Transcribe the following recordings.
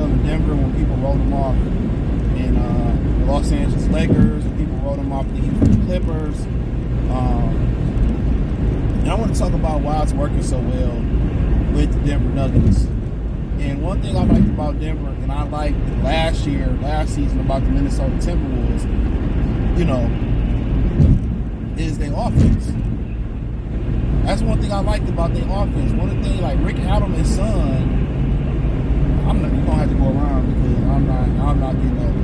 Minnesota Denver when people wrote him off, and the Los Angeles Lakers, and people wrote him off the Houston Clippers. And I want to talk about why it's working so well with the Denver Nuggets. And one thing I liked about Denver, and I liked last season about the Minnesota Timberwolves, is their offense. That's one thing I liked about their offense. One of the things, like Rick Adelman's son, you're gonna have to go around because I'm not getting over.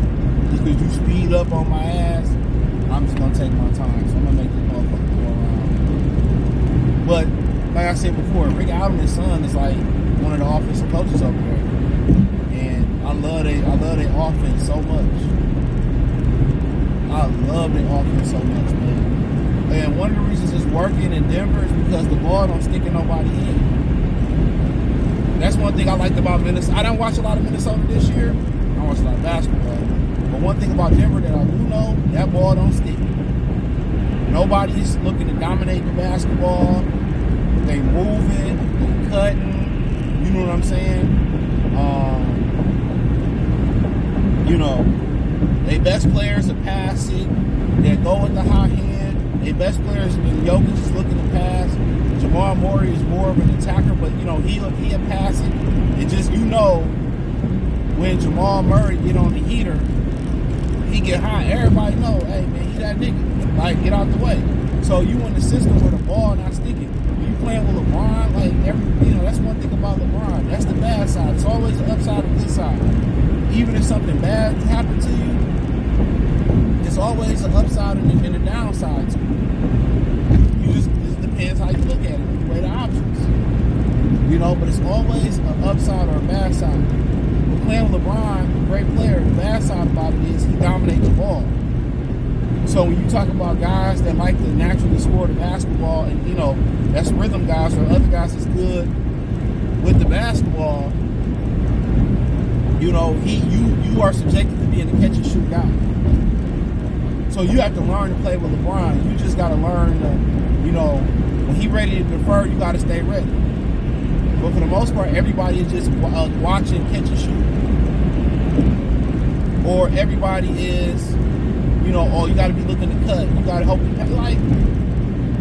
Just because you speed up on my ass, I'm just gonna take my time. So I'm gonna make this motherfucker go around. But like I said before, Rick Adelman's son is like one of the offensive coaches over there, and I love their offense so much. I love their offense so much, man. And one of the reasons it's working in Denver is because the ball don't stick in nobody in. That's one thing I liked about Minnesota. I don't watch a lot of Minnesota this year. I watch a lot of basketball. But one thing about Denver that I do know, that ball don't stick. Nobody's looking to dominate the basketball. They moving, they cutting. You know what I'm saying? Their best players are passing. They go with the high hand. Their best players, Jokic is looking to pass. Jamal Murray is more of an attacker, but he'll pass it. It just when Jamal Murray get on the heater, he get high. Everybody know, hey man, he that nigga. Like, get out the way. So you in the system where the ball not sticking. When you playing with LeBron, that's one thing about LeBron. That's the bad side. It's always the upside and good side. Even if something bad happens to you, it's always an upside and a downside to it. It depends how you look at it. You weigh the options. But it's always an upside or a bad side. But playing with LeBron, a great player, the bad side about it is he dominates the ball. So when you talk about guys that like to naturally score the basketball, and that's rhythm guys or other guys that's good with the basketball, you are subjected to being a catch and shoot guy. So you have to learn to play with LeBron. You just got to learn to, when he ready to defer, you got to stay ready. But for the most part, everybody is just watching catch and shoot. Or everybody is, you got to be looking to cut. You got to help him.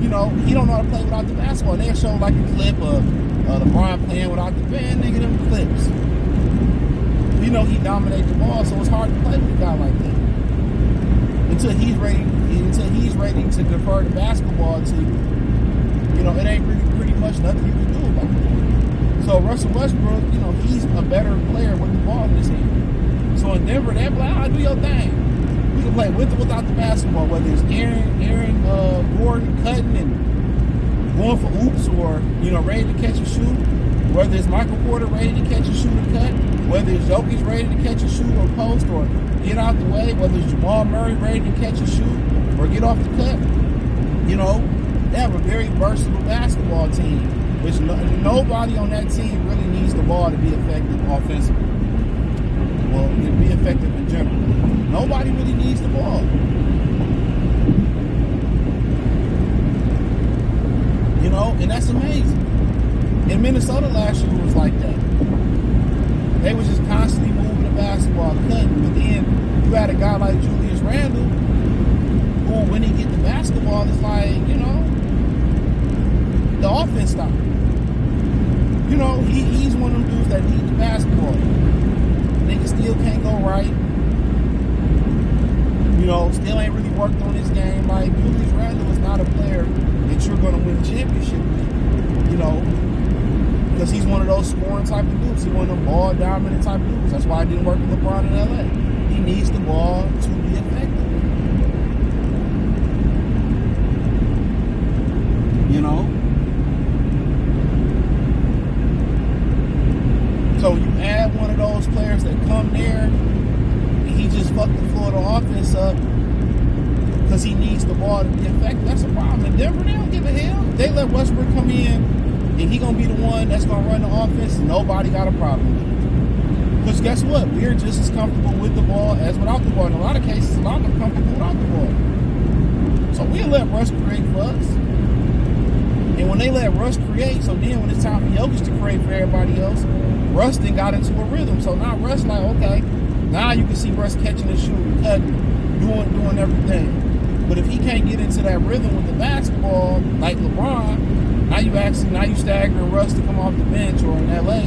He don't know how to play without the basketball. They'll show like a clip of LeBron playing without the band, nigga, them clips. He dominates the ball, so it's hard to play with a guy like that. Until he's ready to defer the basketball to you. It ain't really pretty much nothing you can do about it. So Russell Westbrook, he's a better player with the ball in his hand. So in Denver, they're like, do your thing. We can play with or without the basketball, whether it's Aaron Gordon cutting and going for oops, or ready to catch and shoot, whether it's Michael Porter ready to catch and shoot and cut, whether it's Jokic ready to catch and shoot or post or get out the way, whether it's Jamal Murray ready to catch and shoot or get off the cut. They have a very versatile basketball team, which nobody on that team really needs the ball to be effective offensively. Well, to be effective in general. Nobody really needs the ball. And that's amazing. In Minnesota last year, it was like that. They was just constantly moving the basketball, cutting. But then you had a guy like Julius Randle, who, when he get the basketball, it's like, the offense stops. He's one of them dudes that need the basketball. Nigga still can't go right. Still ain't really worked on his game. Like, Julius Randle is not a player that you're going to win a championship with. Because he's one of those scoring type of dudes. He's one of them ball dominant type of dudes. That's why I didn't work with LeBron in LA. He needs the ball to be effective. So you add one of those players that come there, and he just fucked the floor of the offense up because he needs the ball to be effective. That's a problem. In Denver, they don't give a hell. They let Westbrook come in, and he gonna be the one that's gonna run the offense. Nobody got a problem with it. Because guess what? We're just as comfortable with the ball as without the ball. In a lot of cases, a lot of them comfortable without the ball. So we'll let Russ create for us. And when they let Russ create, so then when it's time for Jokic to create for everybody else, Russ then got into a rhythm. So now Russ like, okay, now you can see Russ catching and shooting, cutting, doing everything. But if he can't get into that rhythm with the basketball, like LeBron, now you staggering Russ to come off the bench. Or in LA,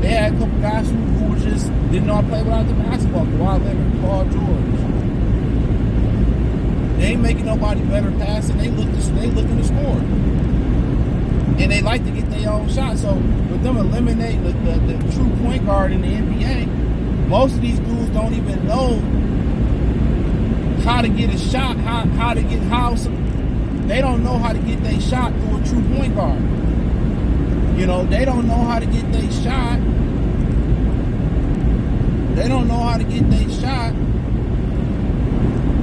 they had a couple guys who were just didn't know how to play without the basketball. Kawhi Leonard, Paul George. They ain't making nobody better passing. They looking to score. And they like to get their own shot. So with them eliminating the true point guard in the NBA, most of these dudes don't even know how to get a shot, they don't know how to get their shot through a true point guard. You know, they don't know how to get their shot. They don't know how to get their shot.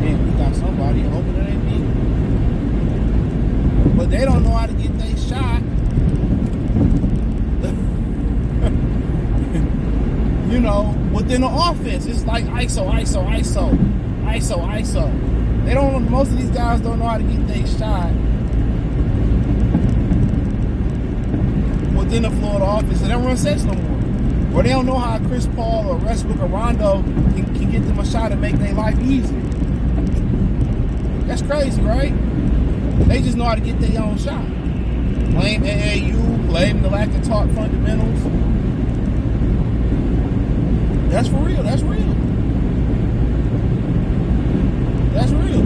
Man, we got somebody hoping it ain't me. But they don't know how to get their shot. You know, within the offense, it's like ISO. They don't. Most of these guys don't know how to get their shot within the floor of the offense. They don't run sets no more, or they don't know how Chris Paul or Westbrook or Rondo can get them a shot and make their life easier. That's crazy, right? They just know how to get their own shot. Blame AAU, blame the lack of taught fundamentals. That's for real. That's real. That's real.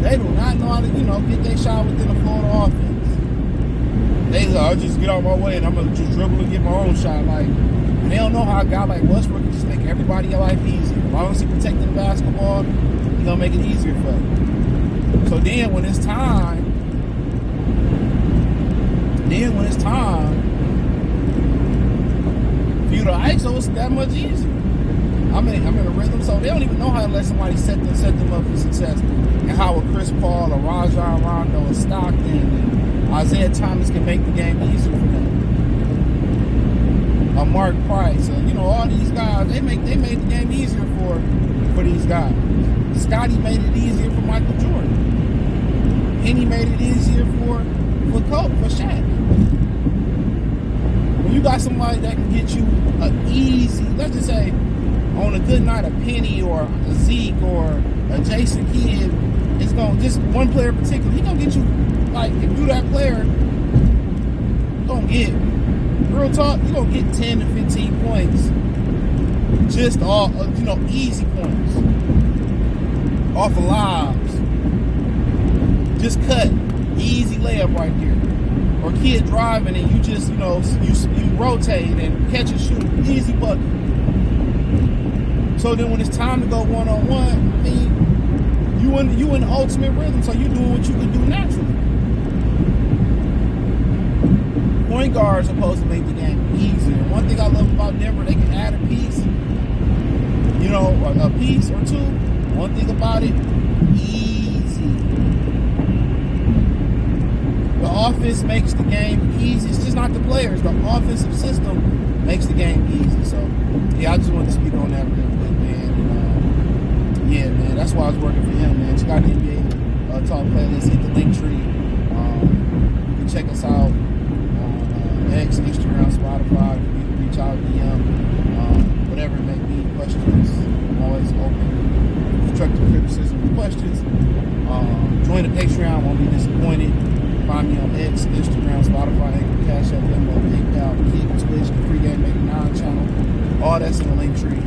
They do not know how to, get their shot within the floor of the offense. They I'll just get out my way and I'm gonna just dribble and get my own shot. Like, and they don't know how a guy like Westbrook can just make everybody your life easier. As long as he protecting the basketball, he's gonna make it easier for you. So then when it's time for you to ISO, it's that much easier. I'm in a rhythm, so they don't even know how to let somebody set them up for success. And how a Chris Paul, a Rajon Rondo, a Stockton, and Isaiah Thomas can make the game easier for them. A Mark Price, all these guys, they made the game easier for these guys. Scotty made it easier for Michael Jordan. Penny made it easier for Kobe, for Shaq. When you got somebody that can get you an easy, let's just say, on a good night, a Penny or a Zeke or a Jason Kidd, it's going just one player in particular. He gonna get you, like, if you that player, you gonna get, real talk, you gonna get 10 to 15 points, just all, easy points, off of lives, just cut, easy layup right there. Or kid driving and you just, you rotate and catch and shoot, easy bucket. So then when it's time to go one-on-one, I mean, you in the ultimate rhythm, so you doing what you can do naturally. Point guards are supposed to make the game easier. One thing I love about Denver, they can add a piece, a piece or two. One thing about it, easy. The offense makes the game easy. It's just not the players. The offensive system makes the game easy. So, yeah, I just wanted to speak on that real quick, man. And, yeah, man, that's why I was working for him, man. Check out the NBA Talk playlist. Hit the link tree. You can check us out on X, Instagram, Spotify. You can reach out, DM, whatever it may be. Questions, I'm always open. Constructive criticism and questions. Join the Patreon. Won't be disappointed. Find me on X, Instagram, Spotify, Anchor, Cash App, Venmo, PayPal, Kick, Twitch, the Free Game 89 channel. All that's in the link tree.